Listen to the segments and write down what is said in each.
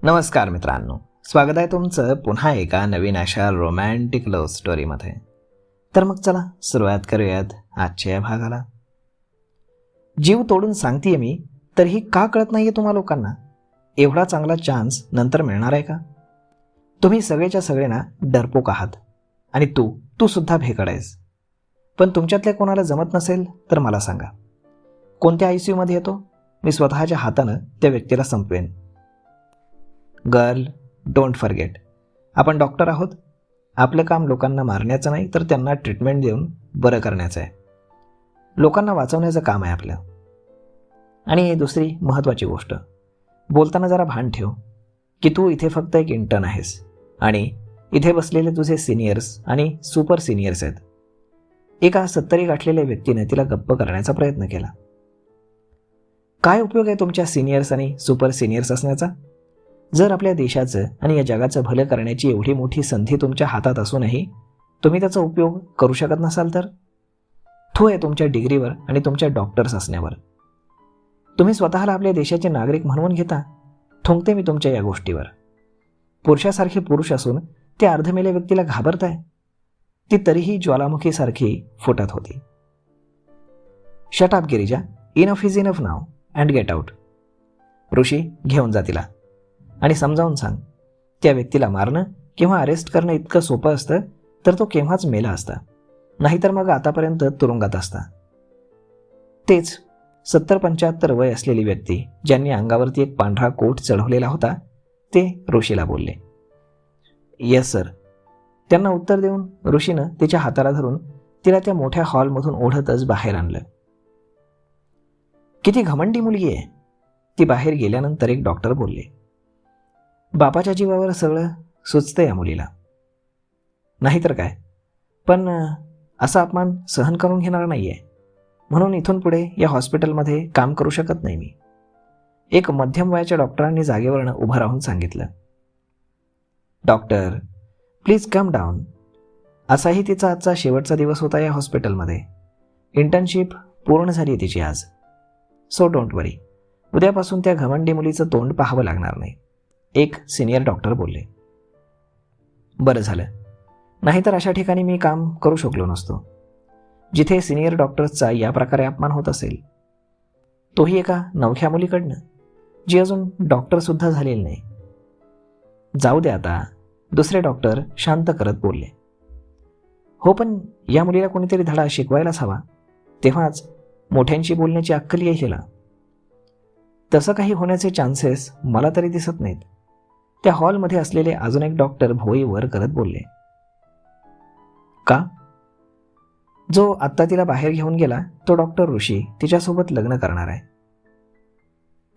नमस्कार मित्रांनो, स्वागत आहे तुमचं पुन्हा एका नवीन अशा रोमॅन्टिक लव्ह स्टोरीमध्ये. तर मग चला सुरुवात करूयात आजच्या या भागाला. जीव तोडून सांगतेय मी, तरीही का कळत नाहीये तुम्हा लोकांना? एवढा चांगला चान्स नंतर मिळणार आहे का? तुम्ही सगळेच्या सगळ्यांना डरपोक आहात आणि तू सुद्धा भेकड आहेस. पण तुमच्यातल्या कोणाला जमत नसेल तर मला सांगा, कोणत्या ICU मध्ये येतो? मी स्वतःच्या हातानं त्या व्यक्तीला संपवेन. गर्ल, डोंट फॉरगेट, आपण डॉक्टर आहोत. आपलं काम लोकांना मारण्याचं नाही, तर त्यांना ट्रीटमेंट देऊन बरं करण्याचं आहे. लोकांना वाचवण्याचं काम आहे आपलं. आणि दुसरी महत्त्वाची गोष्ट, बोलताना जरा भान ठेव की तू इथे फक्त एक इंटर्न आहेस आणि इथे बसलेले तुझे सिनियर्स आणि सुपर सिनियर्स आहेत. एका 70 गाठलेल्या व्यक्तीने तिला गप्प करण्याचा प्रयत्न केला. काय उपयोग आहे तुमच्या सिनियर्स आणि सुपर सिनियर्स असण्याचा? जर आपल्या देशाचं आणि या जगाचं भलं करण्याची एवढी मोठी संधी तुमच्या हातात असूनही तुम्ही त्याचा उपयोग करू शकत नसाल तर थू आहे तुमच्या डिग्रीवर आणि तुमच्या डॉक्टर्स असण्यावर. तुम्ही स्वतःला आपल्या देशाचे नागरिक म्हणून घेता. थुंकते मी तुमच्या या गोष्टीवर. पुरुषासारखे पुरुष असून त्या अर्धमेल्या व्यक्तीला घाबरताय. ती तरीही ज्वालामुखीसारखी फुटत होती. Shut up Girija, enough is enough now and get out. Rishi, घेऊन जा तिला आणि समजावून सांग, त्या व्यक्तीला मारणं किंवा अरेस्ट करणं इतकं सोपं असतं तर तो केव्हाच मेला असता, नाहीतर मग आतापर्यंत तुरुंगात असता. तेच 70-75 वय असलेली व्यक्ती, ज्यांनी अंगावरती एक पांढरा कोट चढवलेला होता, ते ऋषीला बोलले. Yes sir. त्यांना उत्तर देऊन ऋषीनं तिच्या हाताला धरून तिला त्या मोठ्या हॉलमधून ओढतच बाहेर आणलं. किती घमंडी मुलगी आहे, ती बाहेर गेल्यानंतर एक डॉक्टर बोलले. बापाच्या जीवावर सगळं सुचतं या मुलीला. नाहीतर काय, पण असा अपमान सहन करून घेणार नाही आहे, म्हणून इथून पुढे या हॉस्पिटलमध्ये काम करू शकत नाही मी, एक मध्यम वयाच्या डॉक्टरांनी जागेवरनं उभं राहून सांगितलं. Doctor, please come down. असाही तिचा आजचा शेवटचा दिवस होता या हॉस्पिटलमध्ये. इंटर्नशिप पूर्ण झाली तिची आज. सो डोंट वरी, उद्यापासून त्या घमंडी मुलीचं तोंड पाहावं लागणार नाही, एक सिनियर डॉक्टर बोलले. बरं झालं, नाहीतर अशा ठिकाणी मी काम करू शकलो नसतो, जिथे सिनियर डॉक्टर्सचा या प्रकारे अपमान होत असेल, तोही एका नवख्या मुलीकडनं, जी अजून डॉक्टरसुद्धा झालेली नाही. जाऊ दे आता, दुसरे डॉक्टर शांत करत बोलले. हो, पण या मुलीला कोणीतरी धडा शिकवायलाच हवा, तेव्हाच मोठ्यांशी बोलण्याची अक्कल येईल हिला. तसं काही होण्याचे चान्सेस मला तरी दिसत नाहीत. त्या हॉलमध्ये असलेले अजून एक डॉक्टर भोई वर करत बोलले. का? जो आत्ता तिला बाहेर घेऊन गेला तो डॉक्टर ऋषी तिच्यासोबत लग्न करणार आहे.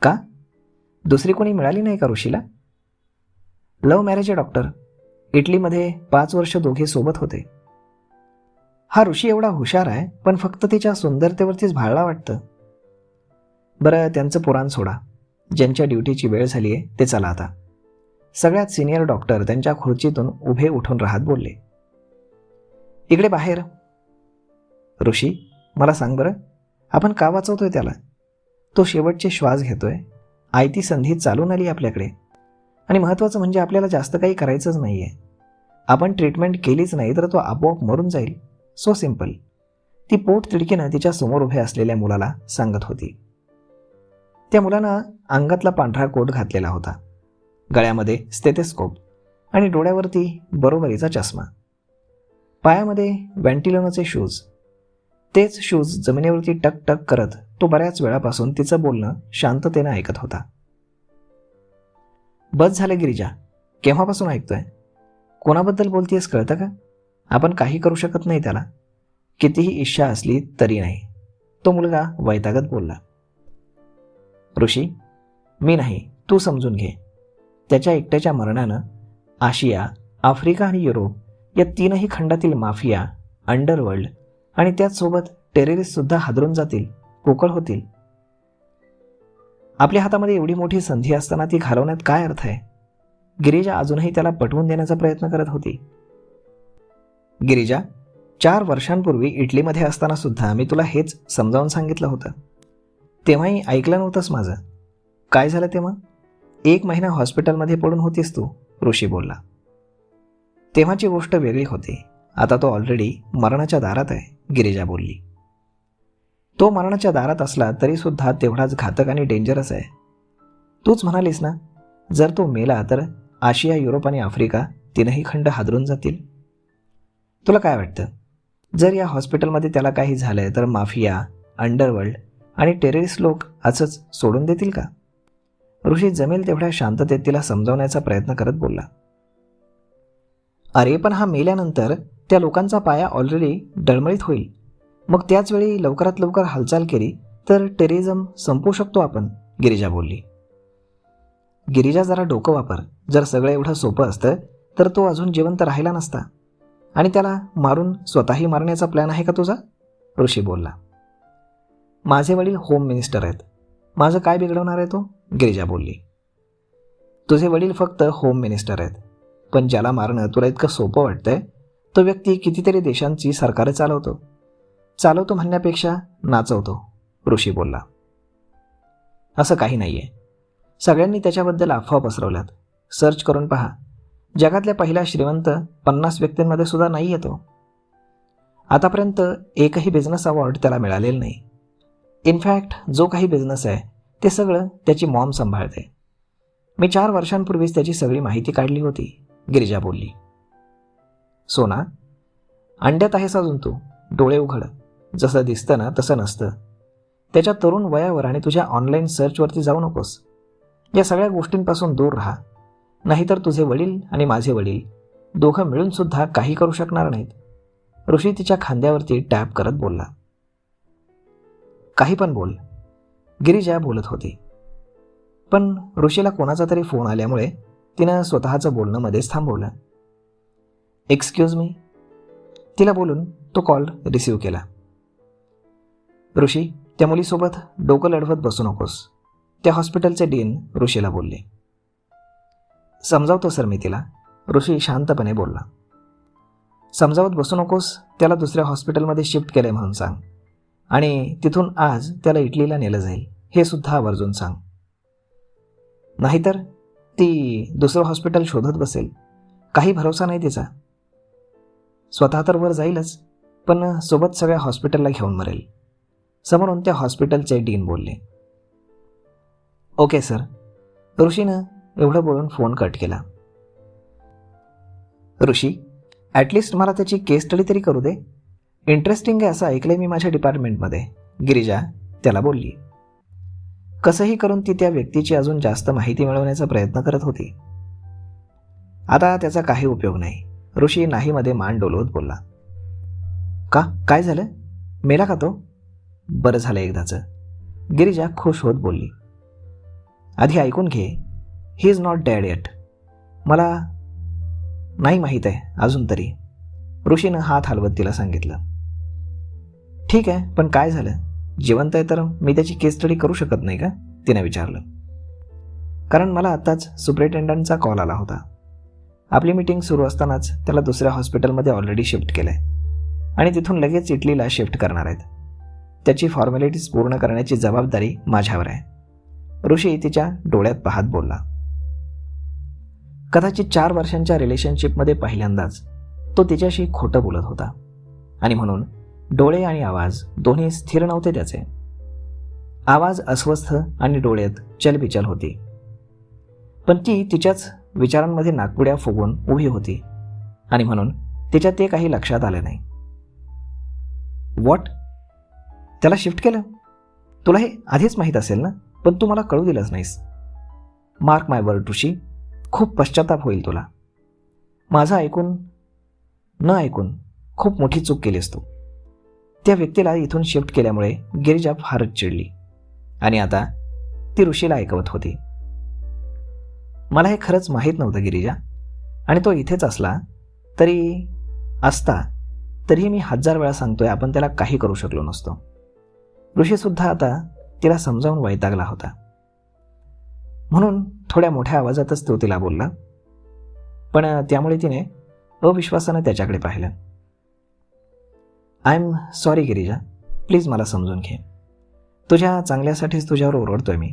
का? दुसरी कोणी मिळाली नाही का ऋषीला? लव्ह मॅरेज आहे डॉक्टर. इटलीमध्ये 5 वर्ष दोघे सोबत होते. हा ऋषी एवढा हुशार आहे, पण फक्त तिच्या सुंदरतेवरतीच भाळला वाटतं. बरं, त्यांचं पुराण सोडा. ज्यांच्या ड्युटीची वेळ झाली आहे ते चला आता. सगळ्यात सिनियर डॉक्टर त्यांच्या खुर्चीतून उभे उठून राहत बोलले. इकडे बाहेर. ऋषी, मला सांग बरं, आपण का वाचवतोय त्याला? तो शेवटचे श्वास घेतोय. आयती संधी चालून आली आपल्याकडे, आणि महत्त्वाचं म्हणजे आपल्याला जास्त काही करायचंच नाही आहे. आपण ट्रीटमेंट केलीच नाही तर तो आपोआप मरून जाईल. So simple. ती पोट तिडकीनं तिच्या समोर उभे असलेल्या मुलाला सांगत होती. त्या मुलानं अंगातला पांढरा कोट घातलेला होता, गळ्यामध्ये स्टेथोस्कोप आणि डोळ्यावरती बरोबरीचा चष्मा, पायामध्ये वेंटिलोनचे शूज. तेच शूज जमिनीवरती टक टक करत तो बऱ्याच वेळापासून तिचं बोलणं शांततेनं ऐकत होता. बस झालं गिरिजा, केव्हापासून ऐकतोय? कोणाबद्दल बोलतेस कळतं का? आपण काही करू शकत नाही त्याला, कितीही इच्छा असली तरी नाही, तो मुलगा वैतागत बोलला. ऋषी, मी नाही, तू समजून घे. त्याच्या एकट्याच्या मरणानं आशिया, आफ्रिका आणि युरोप या 3ही खंडातील माफिया, अंडरवर्ल्ड आणि त्याचसोबत टेररिस्टसुद्धा हादरून जातील, पोकळ होतील. आपल्या हातामध्ये एवढी मोठी संधी असताना ती घालवण्यात काय अर्थ आहे? गिरिजा अजूनही त्याला पटवून देण्याचा प्रयत्न करत होती. गिरिजा, 4 वर्षांपूर्वी इटलीमध्ये असताना सुद्धा मी तुला हेच समजावून सांगितलं होतं. तेव्हाही ऐकलं नव्हतंस माझं. काय झालं तेव्हा? 1 महिना हॉस्पिटलमध्ये पडून होतीस तू, ऋषी बोलला. तेव्हाची गोष्ट वेगळी होती. आता तो ऑलरेडी मरणाच्या दारात आहे, गिरिजा बोलली. तो मरणाच्या दारात असला तरीसुद्धा तेवढाच घातक आणि डेंजरस आहे. तूच म्हणालीस ना, जर तो मेला तर आशिया, युरोप आणि आफ्रिका तीनही खंड हादरून जातील. तुला काय वाटतं, जर या हॉस्पिटलमध्ये त्याला काही झालंय तर माफिया, अंडरवर्ल्ड आणि टेररिस्ट लोक असंच सोडून देतील का? ऋषी जमेल तेवढ्या शांततेत तिला समजावण्याचा प्रयत्न करत बोलला. अरे पण हा मेल्यानंतर त्या लोकांचा पाया ऑलरेडी डळमळीत होईल. मग त्याच वेळी लवकरात लवकर हालचाल केली तर टेररिझम संपवू शकतो आपण, गिरिजा बोलली. गिरिजा जरा डोकं वापर. जर सगळं एवढं सोपं असतं तर तो अजून जिवंत राहिला नसता. आणि त्याला मारून स्वतःही मारण्याचा प्लॅन आहे का तुझा? ऋषी बोलला. माझे वडील होम मिनिस्टर आहेत. माझं काय बिघडवणार आहे तो? गिरिजा बोलली. तुझे वडील फक्त होम मिनिस्टर आहेत, पण ज्याला मारणं तुला इतकं सोपं वाटतंय तो व्यक्ती कितीतरी देशांची सरकारं चालवतो म्हणण्यापेक्षा नाचवतो, ऋषी बोलला. असं काही नाही आहे. सगळ्यांनी त्याच्याबद्दल अफवा पसरवल्यात. सर्च करून पहा. जगातल्या पहिल्या श्रीमंत 50 व्यक्तींमध्ये सुद्धा नाही येतो. आतापर्यंत एकही बिझनेस अवॉर्ड त्याला मिळालेला नाही. इनफॅक्ट जो काही बिझनेस आहे ते सगळं त्याची मॉम सांभाळते. मी 4 वर्षांपूर्वीच त्याची सगळी माहिती काढली होती, गिरिजा बोलली. सोना, अंड्यात आहेस अजून तू. डोळे उघड. जसं दिसतं ना तसं नसतं. त्याच्या तरुण वयावर आणि तुझ्या ऑनलाईन सर्चवरती जाऊ नकोस. या सगळ्या गोष्टींपासून दूर राहा. नाहीतर तुझे वडील आणि माझे वडील दोघं मिळून सुद्धा काही करू शकणार नाहीत. ऋषी तिच्या खांद्यावरती टॅप करत बोलला. काही पण बोल, गिरिजा बोलत होती. पण ऋषीला कोणाचा तरी फोन आल्यामुळे तिनं स्वतःचं बोलणं मध्येच थांबवलं. एक्सक्यूज मी, तिला बोलून तो कॉल रिसीव्ह केला. ऋषी, त्या मुलीसोबत डोकं लढवत बसू नकोस, त्या हॉस्पिटलचे डीन ऋषीला बोलले. समजावतो सर मी तिला, ऋषी शांतपणे बोलला. समजावत बसू नकोस. त्याला दुसऱ्या हॉस्पिटलमध्ये शिफ्ट केले म्हणून सांग. आणि तिथून आज त्याला इटलीला नेलं जाईल हे सुद्धा आवर्जून सांग. नाहीतर ती दुसरं हॉस्पिटल शोधत बसेल. काही भरोसा नाही तिचा. स्वतः तर वर जाईलच, पण सोबत सगळ्या हॉस्पिटलला घेऊन मरेल, समोरून त्या हॉस्पिटलचे डीन बोलले. ओके सर, ऋषीनं एवढं बोलून फोन कट केला. ऋषी, ॲटलिस्ट मला त्याची केस स्टडी तरी करू दे. इंटरेस्टिंग आहे असं ऐकलंय मी माझ्या डिपार्टमेंटमध्ये, गिरिजा त्याला बोलली. कसंही करून ती त्या व्यक्तीची अजून जास्त माहिती मिळवण्याचा प्रयत्न करत होती. आता त्याचा काही उपयोग नाही, ऋषी नाहीमध्ये मान डोलवत बोलला. का? काय झालं? मेला का तो? बरं झालं एकदाचं, गिरिजा खुश होत बोलली. आधी ऐकून घे. He is not dead eight. मला नाही माहीत आहे अजून तरी, ऋषीनं हात हलवत तिला सांगितलं. ठीक आहे, पण काय झालं? जिवंत आहे तर मी त्याची केस स्टडी करू शकत नाही का? तिने विचारलं. कारण मला आत्ताच सुपरिटेंडंटचा कॉल आला होता. आपली मीटिंग सुरू असतानाच त्याला दुसऱ्या हॉस्पिटलमध्ये ऑलरेडी शिफ्ट केलं आहे आणि तिथून लगेच इटलीला शिफ्ट करणार आहेत. त्याची फॉर्मॅलिटीज पूर्ण करण्याची जबाबदारी माझ्यावर आहे, ऋषी तिच्या डोळ्यात पाहत बोलला. कदाचित 4 वर्षांच्या रिलेशनशिपमध्ये पहिल्यांदाच तो तिच्याशी खोटं बोलत होता आणि म्हणून डोळे आणि आवाज दोन्ही स्थिर नव्हते त्याचे. आवाज अस्वस्थ आणि डोळ्यात चलबिचल होती. पण ती तिच्याच विचारांमध्ये नाकपुड्या फुगवून उभी होती आणि म्हणून तिच्या ते काही लक्षात आले नाही. व्हॉट? त्याला शिफ्ट केलं? तुला हे आधीच माहीत असेल ना, पण तू मला कळू दिलंच नाहीस. मार्क माय वर्ड ऋषी, खूप पश्चाताप होईल तुला. माझं ऐकून न ऐकून खूप मोठी चूक केलीस तू. त्या व्यक्तीला इथून शिफ्ट केल्यामुळे गिरिजा फारच चिडली आणि आता ती ऋषीला ऐकवत होती. मला हे खरंच माहीत नव्हतं गिरिजा, आणि तो इथेच असता तरीही मी 1000 वेळा सांगतोय आपण त्याला काही करू शकलो नसतो. ऋषीसुद्धा आता तिला समजावून वैतागला होता. म्हणून थोड्या मोठ्या आवाजातच तो तिला बोलला, पण त्यामुळे तिने अविश्वासानं त्याच्याकडे पाहिलं. I am sorry Girija, please मला समजून घे. तुझ्या चांगल्यासाठीच तुझ्यावर ओरडतोय मी.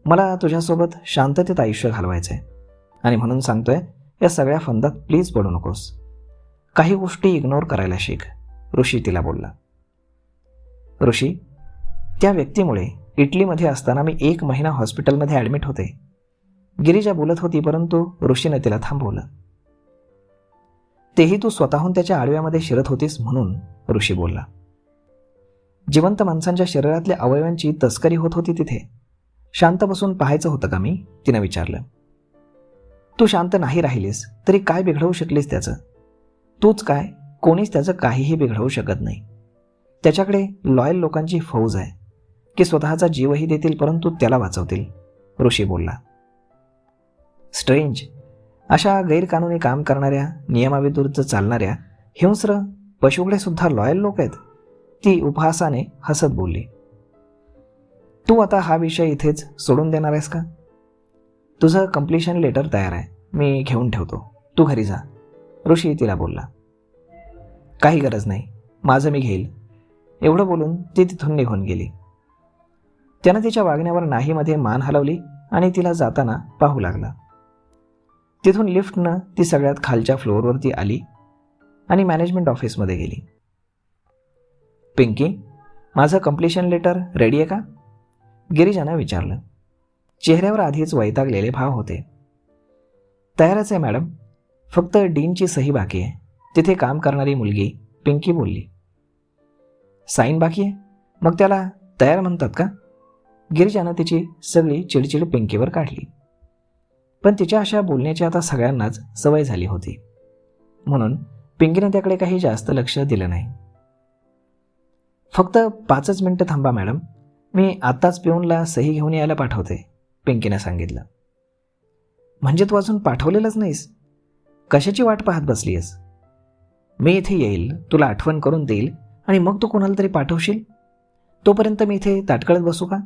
मला तुझ्यासोबत शांततेत आयुष्य घालवायचं आहे आणि म्हणून सांगतोय, या सगळ्या फंदात प्लीज पडू नकोस. काही गोष्टी इग्नोर करायला शिक, ऋषी तिला बोलला. ऋषी, त्या व्यक्तीमुळे इटलीमध्ये असताना मी 1 महिना हॉस्पिटलमध्ये ॲडमिट होते. गिरिजा बोलत होती, परंतु ऋषीने तिला थांबवलं. तेही तू स्वतःहून त्याच्या आडव्यामध्ये शिरत होतीस म्हणून, ऋषी बोलला. जिवंत माणसांच्या शरीरातल्या अवयवांची तस्करी होत होती तिथे. शांत बसून पाहायचं होतं का मी, तिनं विचारलं. तू शांत नाही राहिलीस तरी काय बिघडवू शकलीस त्याचं? तूच काय, कोणीच त्याचं काहीही बिघडवू शकत नाही. त्याच्याकडे लॉयल लोकांची फौज आहे की स्वतःचा जीवही देतील परंतु त्याला वाचवतील, ऋषी बोलला. स्ट्रेंज. अशा गैरकानूनी काम करणाऱ्या, नियमाविरुद्ध चालणाऱ्या हिंस्र पशुकडे सुद्धा लॉयल लोक आहेत, ती उपहासाने हसत बोलली. तू आता हा विषय इथेच सोडून देणार आहेस का? तुझं कंप्लिशन लेटर तयार आहे, मी घेऊन ठेवतो, तू घरी जा, ऋषी तिला बोलला. काही गरज नाही, माझं मी घेईल, एवढं बोलून ती तिथून निघून गेली. त्यानं तिच्या वागण्यावर नाहीमध्ये मान हलवली आणि तिला जाताना पाहू लागला. तिथून लिफ्टनं ती सगळ्यात खालच्या फ्लोअरवरती आली आणि मॅनेजमेंट ऑफिसमध्ये गेली. पिंकी, माझं कंप्लिशन लेटर रेडी आहे का? गिरिजानं विचारलं. चेहऱ्यावर आधीच वैतागलेले भाव होते. तयारच आहे मॅडम, फक्त डीनची सही बाकी आहे, तिथे काम करणारी मुलगी, पिंकी बोलली. साईन बाकी आहे? मग त्याला तयार म्हणतात का? गिरिजानं तिची सगळी चिडचिड पिंकीवर काढली. पण तिच्या अशा बोलण्याची आता सगळ्यांनाच सवय झाली होती, म्हणून पिंकीने त्याकडे काही जास्त लक्ष दिलं नाही. फक्त 5 मिनिटं थांबा मॅडम, मी आत्ताच पिऊनला सही घेऊन यायला पाठवते, पिंकीने सांगितलं. म्हणजे तू अजून पाठवलेलंच नाहीस? कशाची वाट पाहत बसली आहेस? मी इथे येईल, तुला आठवण करून देईल आणि मग तू कोणाला तरी पाठवशील. तोपर्यंत मी इथे ताटकळत बसू का?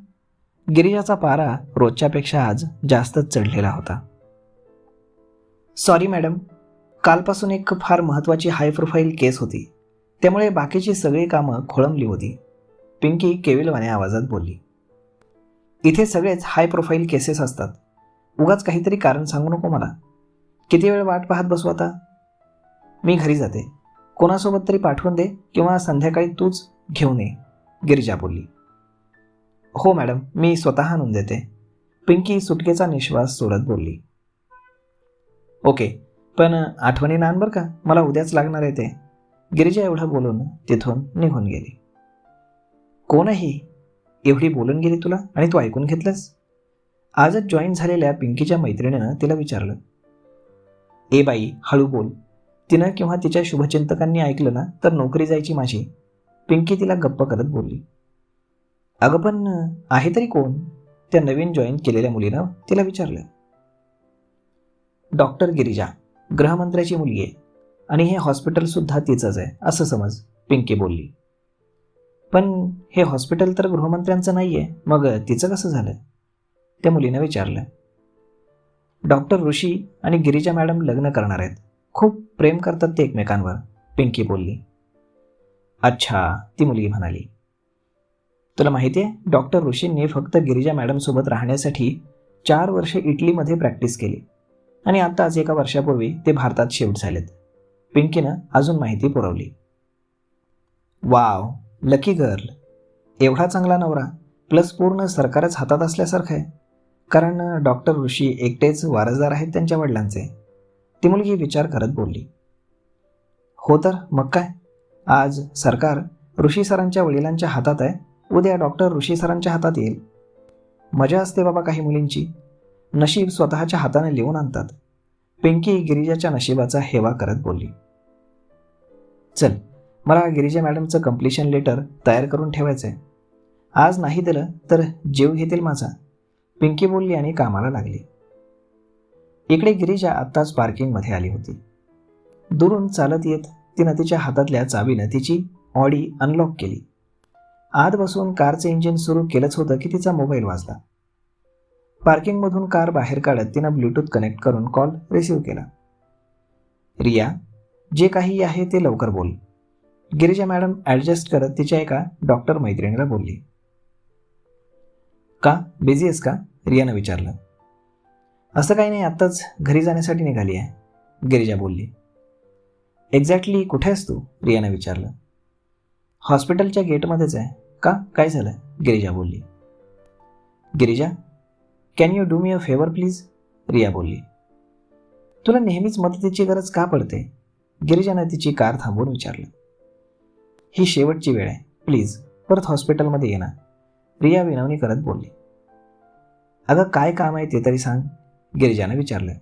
गिरिजाचा पारा रोजच्यापेक्षा आज जास्तच चढलेला होता. सॉरी मॅडम, कालपासून एक फार महत्त्वाची हाय प्रोफाईल केस होती, त्यामुळे बाकीची सगळी कामं खोळंबली होती, पिंकी केविलवाण्या आवाजात बोलली. इथे सगळेच हाय प्रोफाईल केसेस असतात, उगाच काहीतरी कारण सांगू नको मला. किती वेळ वाट पाहत बसू आता? मी घरी जाते, कोणासोबत तरी पाठवून दे किंवा संध्याकाळी तूच घेऊन ये, गिरिजा बोलली. हो मॅडम, मी स्वतः आणून देते, पिंकी सुटकेचा निश्वास सोडत बोलली. ओके, पण आठवणीनं आण बरं का, मला उद्याच लागणार आहे ते, गिरिजा एवढं बोलून तिथून निघून गेली. कोणही एवढी बोलून गेली तुला आणि तू ऐकून घेतलंस? आजच जॉईन झालेल्या पिंकीच्या मैत्रिणीनं तिला विचारलं. ए बाई, हळू बोल, तिनं किंवा तिच्या शुभचिंतकांनी ऐकलं ना तर नोकरी जायची माझी, पिंकी तिला गप्प करत बोलली. अगं पण आहे तरी कोण? त्या नवीन जॉईन केलेल्या मुलीनं तिला विचारलं. डॉक्टर गिरिजा, गृहमंत्र्याची मुलगी आहे आणि हे हॉस्पिटलसुद्धा तिचंच आहे असं समज, पिंकी बोलली. पण हे हॉस्पिटल तर गृहमंत्र्यांचं नाही आहे, मग तिचं कसं झालं? त्या मुलीनं विचारलं. डॉक्टर ऋषी आणि गिरिजा मॅडम लग्न करणार आहेत, खूप प्रेम करतात ते एकमेकांवर, पिंकी बोलली. अच्छा, ती मुलगी म्हणाली. तुला माहिती आहे, डॉक्टर ऋषींनी फक्त गिरिजा मॅडमसोबत राहण्यासाठी 4 वर्षे इटलीमध्ये प्रॅक्टिस केली आणि आत्ताच 1 वर्षापूर्वी ते भारतात शिफ्ट झालेत, पिंकीनं अजून माहिती पुरवली. वाव, लकी गर्ल, एवढा चांगला नवरा प्लस पूर्ण सरकारच हातात असल्यासारखं आहे, कारण डॉक्टर ऋषी एकटेच वारसदार आहेत त्यांच्या वडिलांचे, ती मुलगी विचार करत बोलली. हो तर मग काय, आज सरकार ऋषी सरांच्या वडिलांच्या हातात आहे, उद्या डॉक्टर ऋषी सरांच्या हातात येईल. मजा असते बाबा काही मुलींची, नशीब स्वतःच्या हाताने लिहून आणतात, पिंकी गिरिजाच्या नशिबाचा हेवा करत बोलली. चल, मला गिरिजा मॅडमचं कंप्लिशन लेटर तयार करून ठेवायचं आहे, आज नाही दिलं तर जीव घेतील माझा, पिंकी बोलली आणि कामाला लागली. इकडे गिरिजा आत्ताच पार्किंगमध्ये आली होती. दुरून चालत येत तिनं तिच्या हातातल्या चावीनं तिची ऑडी अनलॉक केली. आत बसून कारचं इंजिन सुरू केलंच होतं की तिचा मोबाईल वाजला. पार्किंगमधून कार बाहेर काढत तिनं ब्लूटूथ कनेक्ट करून कॉल रिसीव्ह केला. रिया, जे काही आहे ते लवकर बोल, गिरिजा मॅडम ॲडजस्ट करत तिच्या एका डॉक्टर मैत्रिणीला बोलली. का बिझी आहेस का? रियानं विचारलं. असं काही नाही, आत्ताच घरी जाण्यासाठी निघाली आहे, गिरिजा बोलली. एक्झॅक्टली कुठे आहेस तू? रियानं विचारलं. हॉस्पिटलच्या गेटमध्येच आहे. का, काय झालं? गिरिजा बोलली. Girija, can you do me a favour please? Riya बोलली. तुला नेहमीच मदतीची गरज का पडते? गिरिजानं तिची कार थांबवून विचारलं. ही शेवटची वेळ आहे, प्लीज परत हॉस्पिटलमध्ये ये ना, रिया विनवणी करत बोलली. अगं काय काम आहे ते तरी सांग, गिरिजानं विचारलं.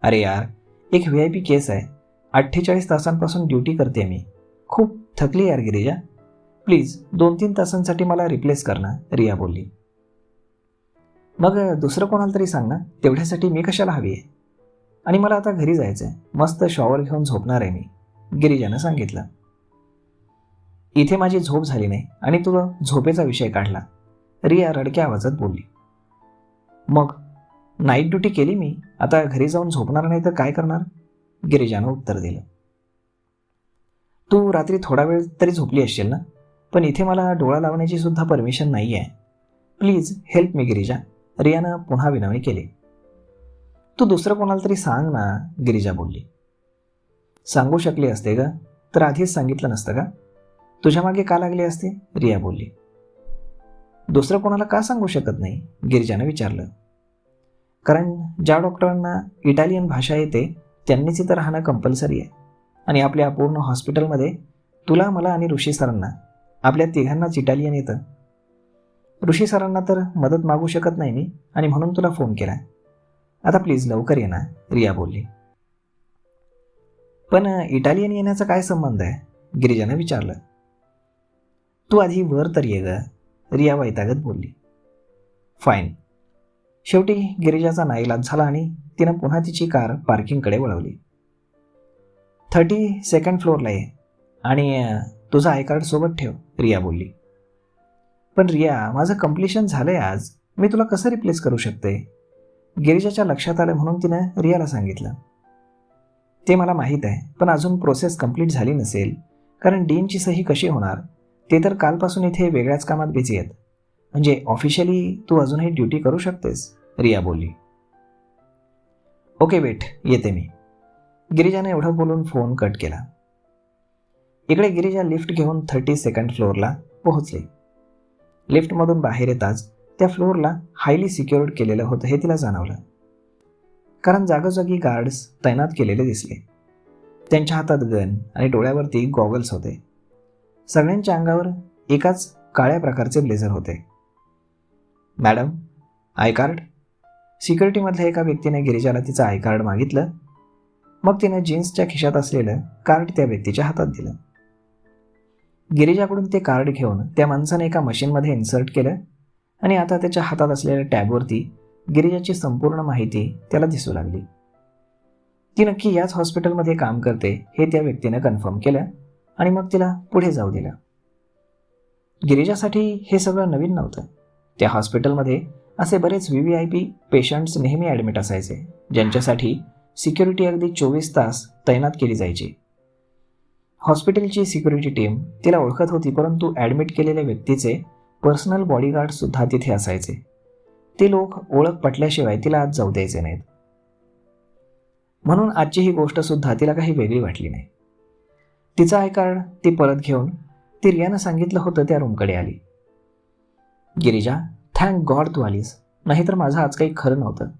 अरे यार, एक VIP केस आहे, 48 तासांपासून ड्युटी करते मी, खूप थकली यार गिरिजा, प्लीज 2-3 तासांसाठी मला रिप्लेस कर ना, रिया बोलली. मग दुसरं कोणाला तरी सांग ना, तेवढ्यासाठी मी कशाला हवी आहे? आणि मला आता घरी जायचं आहे, मस्त शॉवर घेऊन झोपणार आहे मी, गिरिजानं सांगितलं. इथे माझी झोप झाली नाही आणि तुला झोपेचा विषय काढला, रिया रडक्या आवाजात बोलली. मग नाईट ड्युटी केली मी, आता घरी जाऊन झोपणार नाही तर काय करणार, गिरिजानं उत्तर दिलं. तू रात्री थोडा वेळ तरी झोपली असशील ना, पण इथे मला डोळा लावण्याची सुद्धा परमिशन नाही आहे, प्लीज हेल्प मी गिरिजा, रियानं पुन्हा विनवणी केली. तू दुसरं कोणाला तरी सांग ना, गिरिजा बोलली. सांगू शकली असते का, तर आधीच सांगितलं नसतं का, तुझ्या मागे का लागले असते, रिया बोलली. दुसरं कोणाला का सांगू शकत नाही, गिरिजानं विचारलं. कारण ज्या डॉक्टरांना इटालियन भाषा येते त्यांनीच इथं राहणं कंपल्सरी आहे, आणि आपल्या पूर्ण हॉस्पिटलमध्ये तुला, मला आणि ऋषी सरांना, आपल्या तिघांनाच इटालियन येतं. ऋषी सरांना तर मदत मागू शकत नाही मी, आणि म्हणून तुला फोन केला. आता प्लीज लवकर ये ना, रिया बोलली. पण इटालियन येण्याचा काय संबंध आहे, गिरिजानं विचारलं. तू आधी वर तर ये ग, रिया वैतागत बोलली. फाईन. शेवटी गिरिजाचा नाईलाज झाला आणि तिनं पुन्हा तिची कार पार्किंगकडे वळवली. 32nd फ्लोअरला ये आणि तुझं आय कार्ड सोबत ठेव, रिया बोलली. पण रिया, माझं कम्प्लिशन झालंय आज, मी तुला कसं रिप्लेस करू शकते, गिरिजाच्या लक्षात आलं म्हणून तिनं रियाला सांगितलं. ते मला माहीत आहे, पण अजून प्रोसेस कंप्लीट झाली नसेल, कारण डीनची सही कशी होणार, ते तर कालपासून इथे वेगळ्याच कामात बिझी आहेत, म्हणजे ऑफिशियली तू अजूनही ड्युटी करू शकतेस, रिया बोलली. ओके वेट, येते मी, गिरिजाने एवढं बोलून फोन कट केला. इकडे गिरिजा लिफ्ट घेऊन 32nd फ्लोअरला पोहोचली. लिफ्टमधून बाहेर येताच त्या फ्लोअरला हायली सिक्युअर्ड केलेलं होतं हे तिला जाणवलं, कारण जागोजागी गार्ड्स तैनात केलेले दिसले. त्यांच्या हातात गन आणि डोळ्यावरती गॉगल्स होते. सगळ्यांच्या अंगावर एकाच काळ्या प्रकारचे ब्लेझर होते. मॅडम, आय कार्ड, सिक्युरिटीमधल्या एका व्यक्तीने गिरिजाला तिचं आय कार्ड मागितलं. मग तिने जीन्सच्या खिशात असलेलं कार्ड त्या व्यक्तीच्या हातात दिलं. गिरिजाकडून ते कार्ड घेऊन त्या माणसाने एका मशीनमध्ये इन्सर्ट केलं आणि आता त्याच्या हातात असलेल्या टॅबवरती गिरिजाची संपूर्ण माहिती त्याला दिसू लागली. ती नक्की याच हॉस्पिटलमध्ये काम करते हे त्या व्यक्तीनं कन्फर्म केलं आणि मग तिला पुढे जाऊ दिलं. गिरिजासाठी हे सगळं नवीन नव्हतं. त्या हॉस्पिटलमध्ये असे बरेच VVIP पेशंट्स नेहमी ॲडमिट असायचे, ज्यांच्यासाठी सिक्युरिटी अगदी 24 तास तैनात केली जायची. हॉस्पिटलची सिक्युरिटी टीम तिला ओळखत होती, परंतु ॲडमिट केलेल्या व्यक्तीचे पर्सनल बॉडीगार्डसुद्धा तिथे असायचे. ते लोक ओळख पटल्याशिवाय तिला आत जाऊ द्यायचे नाहीत. म्हणून आजची ही गोष्टसुद्धा तिला काही वेगळी वाटली नाही. तिचं आय कार्ड ती परत घेऊन ती रियानं सांगितलं होतं त्या रूमकडे आली. गिरिजा, थँक गॉड तू आलीस, नाहीतर माझं आज काही खरं नव्हतं,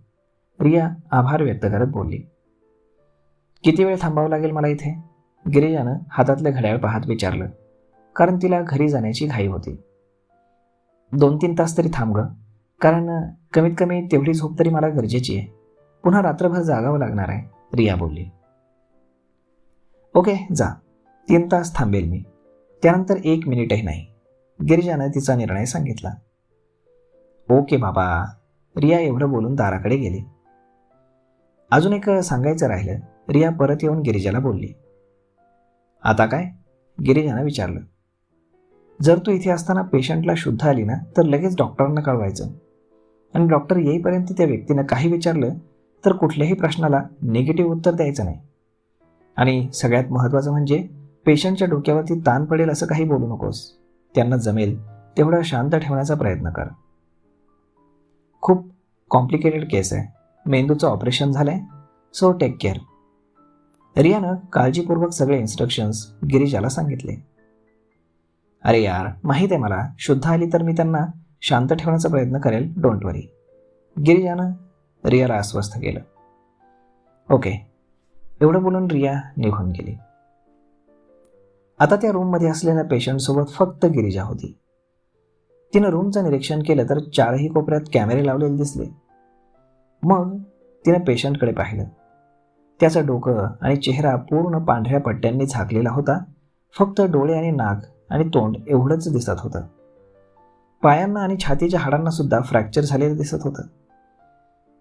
रिया आभार व्यक्त करत बोलली. किती वेळ थांबावं लागेल मला इथे, गिरिजानं हातातलं घड्याळ पाहत विचारलं, कारण तिला घरी जाण्याची घाई होती. 2-3 तास तरी थांब ग, कारण कमीत कमी तेवढी झोप तरी मला गरजेची आहे, पुन्हा रात्रभर जागावं लागणार आहे, रिया बोलली. ओके जा, 3 तास थांबेल मी, त्यानंतर 1 मिनिटही नाही, गिरिजानं तिचा निर्णय सांगितला. ओके बाबा, रिया एवढं बोलून दाराकडे गेली. अजून एक सांगायचं राहिलं, रिया परत येऊन गिरिजाला बोलली. आता काय, गिरिजानं विचारलं. जर तू इथे असताना पेशंटला शुद्ध आली ना, तर लगेच डॉक्टरांना कळवायचं, आणि डॉक्टर येईपर्यंत त्या व्यक्तीनं काही विचारलं तर कुठल्याही प्रश्नाला निगेटिव्ह उत्तर द्यायचं नाही, आणि सगळ्यात महत्त्वाचं म्हणजे पेशंटच्या डोक्यावरती ताण पडेल असं काही बोलू नकोस. त्यांना जमेल तेवढं शांत ठेवण्याचा प्रयत्न कर. खूप कॉम्प्लिकेटेड केस आहे, मेंदूचं ऑपरेशन झालंय, सो टेक केअर. रियानं काळजीपूर्वक सगळे इन्स्ट्रक्शन्स गिरिजाला सांगितले. अरे यार, माहीत आहे मला, शुद्ध आली तर मी त्यांना शांत ठेवण्याचा प्रयत्न करेल, डोंट वरी. गिरिजानं रियाला आश्वस्त केलं. ओके, एवढं बोलून रिया निघून गेली. आता त्या रूममध्ये असलेल्या पेशंटसोबत फक्त गिरिजा होती. तिनं रूमचं निरीक्षण केलं तर 4ही कोपऱ्यात कॅमेरे लावलेले दिसले. मग तिनं पेशंटकडे पाहिलं. त्याचं डोकं आणि चेहरा पूर्ण पांढऱ्या पट्ट्यांनी झाकलेला होता. फक्त डोळे आणि नाक आणि तोंड एवढंच दिसत होतं. पायांना आणि छातीच्या हाडांना सुद्धा फ्रॅक्चर झालेलं दिसत होतं.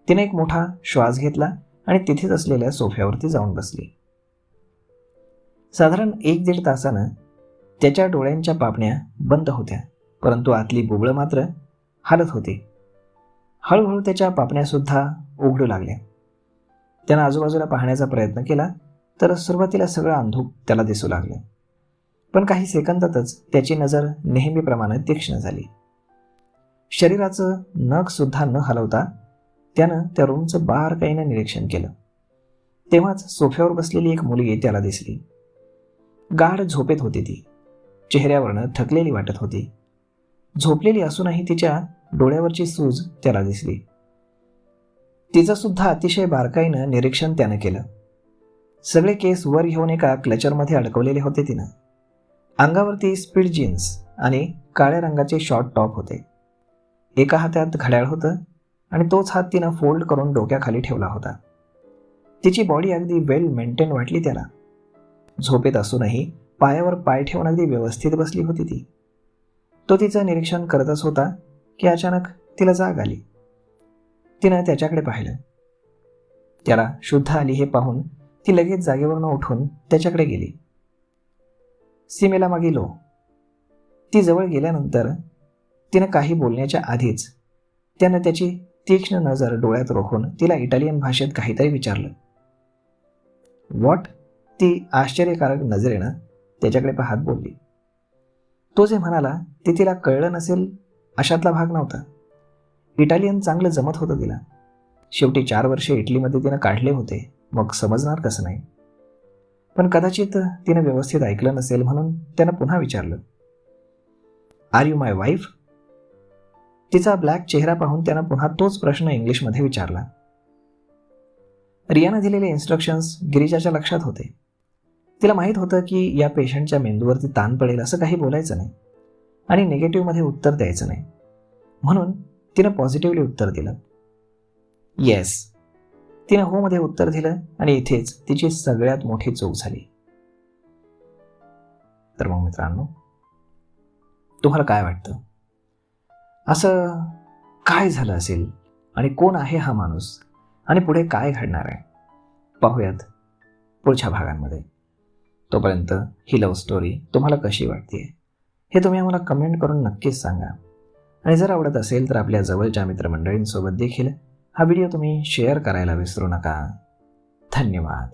तिने एक मोठा श्वास घेतला आणि तिथेच असलेल्या सोफ्यावरती जाऊन बसली. साधारण 1-1.5 तासानं त्याच्या डोळ्यांच्या पापण्या बंद होत्या, परंतु आतली बुबळं मात्र हालत होती. हळूहळू त्याच्या पापण्यासुद्धा उघडू लागल्या. त्यानं आजूबाजूला पाहण्याचा प्रयत्न केला तर सुरुवातीला सगळं अंधूक त्याला दिसू लागलं. पण काही सेकंदातच त्याची नजर नेहमीप्रमाणे तीक्ष्ण झाली. शरीराचं नखसुद्धा न हलवता त्यानं त्या रूमचं बारकाईनं निरीक्षण केलं. तेव्हाच सोफ्यावर बसलेली एक मुलगी त्याला दिसली. गाढ झोपेत होती ती. चेहऱ्यावरनं थकलेली वाटत होती. झोपलेली असूनही तिच्या डोळ्यावरची सूज त्याला दिसली. तिचं सुद्धा अतिशय बारकाईनं निरीक्षण त्यानं केलं. सगळे केस वर घेऊन एका क्लचरमध्ये अडकवलेले होते तिनं. अंगावरती स्पीड जीन्स आणि काळ्या रंगाचे शॉर्ट टॉप होते. एका हातात घड्याळ होतं आणि तोच हात तिनं फोल्ड करून डोक्याखाली ठेवला होता. तिची बॉडी अगदी वेल मेंटेन वाटली त्याला. झोपेत असूनही पायावर पाय ठेवून अगदी व्यवस्थित बसली होती ती. तो तिचं निरीक्षण करतच होता की अचानक तिला जाग आली. तिनं त्याच्याकडे पाहिलं. त्याला शुद्ध आली हे पाहून ती लगेच जागेवरून उठून त्याच्याकडे गेली. सीमेला मागिलो. ती जवळ गेल्यानंतर तिनं काही बोलण्याच्या आधीच त्यानं त्याची तीक्ष्ण नजर डोळ्यात रोखून तिला इटालियन भाषेत काहीतरी विचारलं. व्हॉट? ती आश्चर्यकारक नजरेनं त्याच्याकडे पाहत बोलली. तो जे म्हणाला ते तिला कळलं नसेल अशातला भाग नव्हता. इटालियन चांगलं जमत होतं तिला. शेवटी 4 वर्षे इटलीमध्ये तिनं काढले होते, मग समजणार कसं नाही. पण कदाचित तिनं व्यवस्थित ऐकलं नसेल म्हणून त्यानं पुन्हा विचारलं, आर यू माय वाईफ? तिचा ब्लॅक चेहरा पाहून त्यानं पुन्हा तोच प्रश्न इंग्लिशमध्ये विचारला. रियानं दिलेले इन्स्ट्रक्शन्स गिरिजाच्या लक्षात होते. तिला माहीत होतं की या पेशंटच्या मेंदूवरती ताण पडेल असं काही बोलायचं नाही आणि निगेटिव्हमध्ये उत्तर द्यायचं नाही. म्हणून तिनं पॉझिटिव्हली उत्तर दिलं. येस. तिनं हो मध्ये उत्तर दिलं आणि इथेच तिची सगळ्यात मोठी चूक झाली. तर मग मित्रांनो, तुम्हाला काय वाटतं? असं काय झालं असेल आणि कोण आहे हा माणूस आणि पुढे काय घडणार आहे? पाहूयात पुढच्या भागांमध्ये. तोपर्यंत ही लव्ह स्टोरी तुम्हाला कशी वाटते हे तुम्ही आम्हाला कमेंट करून नक्कीच सांगा. आणि जर आवडत असेल तर आपल्या जवळच्या मित्रमंडळींसोबत देखील हा व्हिडिओ तुम्ही शेअर करायला विसरू नका. धन्यवाद.